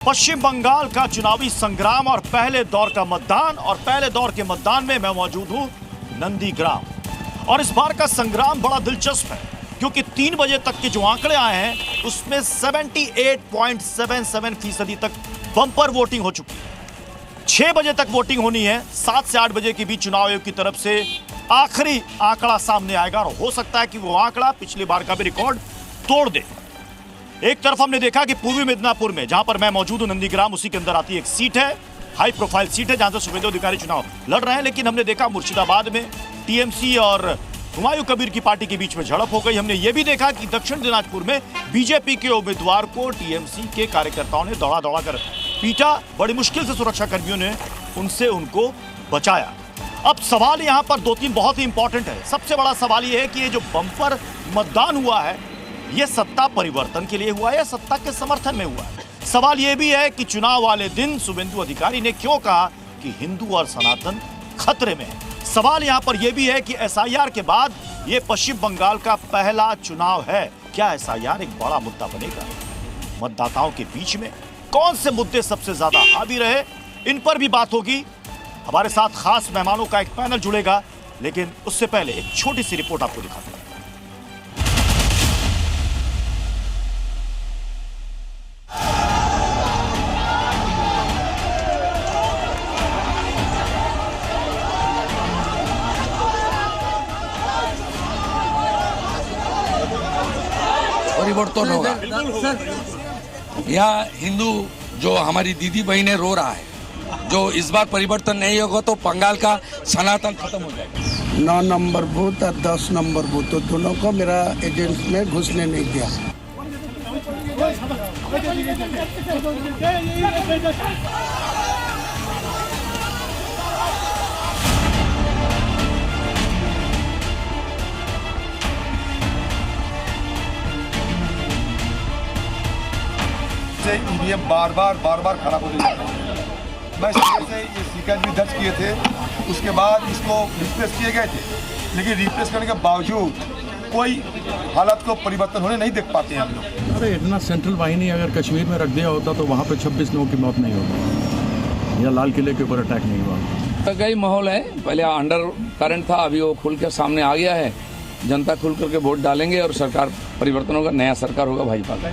पश्चिम बंगाल का चुनावी संग्राम और पहले दौर का मतदान और पहले दौर के मतदान में मैं मौजूद हूं नंदीग्राम। और इस बार का संग्राम बड़ा दिलचस्प है क्योंकि 3 बजे तक के जो आंकड़े आए हैं उसमें 78.77% तक बम्पर वोटिंग हो चुकी है। 6 बजे तक वोटिंग होनी है। 7 से 8 बजे के बीच चुनाव आयोग की तरफ से आखिरी आंकड़ा सामने आएगा और हो सकता है कि वो आंकड़ा पिछली बार का भी रिकॉर्ड तोड़ दे। एक तरफ हमने देखा कि पूर्वी मिदनापुर में, जहां पर मैं मौजूद हूं नंदीग्राम, उसी के अंदर आती एक सीट है, हाई प्रोफाइल सीट है जहां से शुभेंदु अधिकारी चुनाव लड़ रहे हैं। लेकिन हमने देखा मुर्शिदाबाद में टीएमसी और हुमायूं कबीर की पार्टी के बीच में झड़प हो गई। हमने ये भी देखा कि दक्षिण दिनाजपुर में बीजेपी के उम्मीदवार को टीएमसी के कार्यकर्ताओं ने दौड़ा दौड़ा कर पीटा। बड़ी मुश्किल से सुरक्षा कर्मियों ने उनको बचाया। अब सवाल यहां पर 2-3 बहुत ही इंपॉर्टेंट है। सबसे बड़ा सवाल यह है कि ये जो बम्पर मतदान हुआ है ये सत्ता परिवर्तन के लिए हुआ है या सत्ता के समर्थन में हुआ है। सवाल यह भी है कि चुनाव वाले दिन शुभेंदु अधिकारी ने क्यों कहा कि हिंदू और सनातन खतरे में है। सवाल यहां पर यह भी है कि एसआईआर के बाद यह पश्चिम बंगाल का पहला चुनाव है। क्या एसआईआर एक बड़ा मुद्दा बनेगा? मतदाताओं के बीच में कौन से मुद्दे सबसे ज्यादा हावी रहे, इन पर भी बात होगी। हमारे साथ खास मेहमानों का एक पैनल जुड़ेगा, लेकिन उससे पहले एक छोटी सी रिपोर्ट आपको दिखाते हैं। परिवर्तन होगा। यहाँ हिंदू जो हमारी दीदी बहनें रो रहा है, जो इस बार परिवर्तन नहीं होगा तो बंगाल का सनातन खत्म हो जाएगा। 9 नंबर बूथ और 10 नंबर बूथ, तो दोनों को मेरा एजेंट में घुसने नहीं दिया। ईवीएम बार बार खराब होते जाते हैं। मैं से ये शिकायत भी दर्ज किए थे, उसके बाद इसको रिप्लेस किए गए थे, लेकिन रिप्लेस करने के बावजूद कोई हालत को परिवर्तन होने नहीं देख पाते हैं हम लोग। अरे इतना सेंट्रल वाहिनी अगर कश्मीर में रख दिया होता तो वहाँ पे 26 लोगों की मौत नहीं होती या लाल किले के ऊपर अटैक नहीं हुआ। कई माहौल है, पहले अंडर करंट था, अभी वो खुल के सामने आ गया है। जनता खुल करके वोट डालेंगे और सरकार परिवर्तन होगा, नया सरकार होगा भाजपा का।